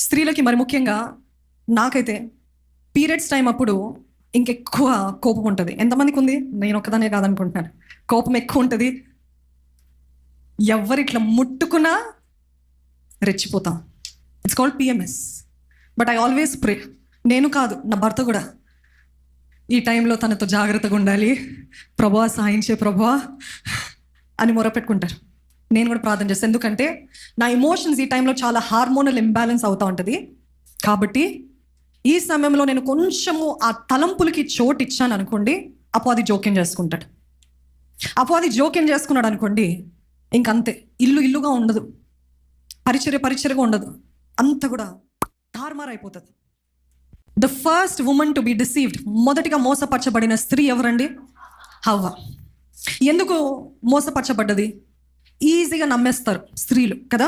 స్త్రీలకి మరి ముఖ్యంగా నాకైతే పీరియడ్స్ టైం అప్పుడు ఇంకెక్కువ కోపం ఉంటుంది. ఎంతమందికి ఉంది? నేను ఒక్కదానే కాదనుకుంటున్నాను. కోపం ఎక్కువ ఉంటుంది. ఎవరిట్లా ముట్టుకున్నా రెచ్చిపోతాం. It's called PMS. But I always pray, నేను కాదు నా భర్త కూడా ఈ టైంలో తనతో జాగ్రత్తగా ఉండాలి, ప్రభువా సాయించే ప్రభువా అని మొరపెట్టుకుంటారు. నేను కూడా ప్రార్థన చేస్తాను. ఎందుకంటే నా ఎమోషన్స్ ఈ టైంలో చాలా హార్మోనల్ ఇంబ్యాలెన్స్ అవుతూ ఉంటుంది. కాబట్టి ఈ సమయంలో నేను కొంచెము ఆ తలంపులకి చోటు ఇచ్చాను అనుకోండి, అపవాది జోక్యం చేసుకుంటాడు. అపవాది జోక్యం చేసుకున్నాడు అనుకోండి, ఇంకంతే. ఇల్లుగా ఉండదు, పరిచర్యగా ఉండదు, అంత కూడా తారుమారు అయిపోతుంది. The first women to be deceived, మొదటిగా మోసపరచబడిన స్త్రీ ఎవరండి? హవ్వ. ఎందుకు మోసపరచబడ్డది? ఈజీగా నమ్మేస్తారు స్త్రీలు కదా.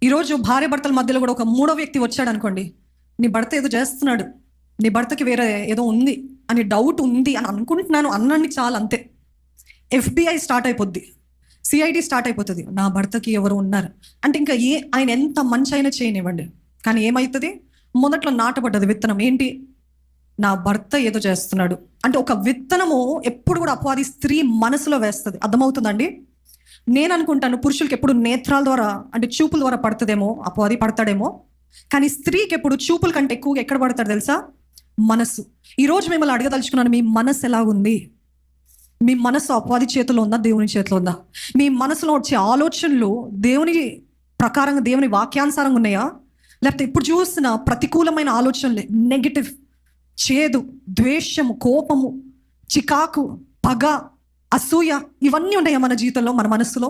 ఈరోజు భార్య భర్తల మధ్యలో కూడా ఒక మూడో వ్యక్తి వచ్చాడు అనుకోండి, నీ భర్త ఏదో చేస్తున్నాడు, నీ భర్తకి వేరే ఏదో ఉంది అని డౌట్ ఉంది అని అనుకుంటున్నాను అన్నాన్ని చాలు, అంతే. FBI స్టార్ట్ అయిపోద్ది, CID స్టార్ట్ అయిపోతుంది. నా భర్తకి ఎవరు ఉన్నారు అంటే ఇంకా ఆయన ఎంత మంచి అయినా చేయనివ్వండి, కానీ ఏమవుతుంది? మొదట్లో నాటబడ్డది విత్తనం ఏంటి? నా భర్త ఏదో చేస్తున్నాడు అంటే ఒక విత్తనము ఎప్పుడు కూడా అపవాది స్త్రీ మనసులో వేస్తుంది. అర్థమవుతుందండి? నేను అనుకుంటాను పురుషులకి ఎప్పుడు నేత్రాల ద్వారా అంటే చూపుల ద్వారా పడుతుందేమో, అపవాది పడతాడేమో, కానీ స్త్రీకి ఎప్పుడు చూపుల కంటే ఎక్కువగా ఎక్కడ పడతాడు తెలుసా? మనసు. ఈరోజు మిమ్మల్ని అడగదలుచుకున్నాను, మీ మనసు ఎలా ఉంది? మీ మనసు అపవాది చేతిలో ఉందా, దేవుని చేతిలో ఉందా? మీ మనసులో వచ్చే ఆలోచనలు దేవుని ప్రకారంగా, దేవుని వాక్యానుసారంగా ఉన్నాయా? లేకపోతే ఇప్పుడు చూస్తున్న ప్రతికూలమైన ఆలోచనలే, నెగిటివ్, చేదు, ద్వేషము, కోపము, చికాకు, పగ, అసూయ, ఇవన్నీ ఉన్నాయా మన జీవితంలో, మన మనస్సులో?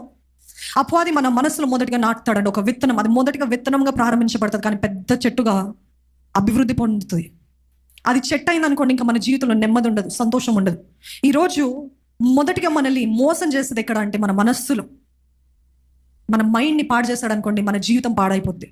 అపవాది మన మనసులో మొదటిగా నాటుతాడండి ఒక విత్తనం. అది మొదటిగా విత్తనంగా ప్రారంభించబడుతుంది, కానీ పెద్ద చెట్టుగా అభివృద్ధి పొందుతుంది. అది చెట్టు అయింది అనుకోండి, ఇంకా మన జీవితంలో నెమ్మది ఉండదు, సంతోషం ఉండదు. ఈరోజు మొదటిగా మనల్ని మోసం చేసేది ఎక్కడ అంటే మన మనస్సులో. మన మైండ్ని పాడు చేశాడు అనుకోండి, మన జీవితం పాడైపోద్ది.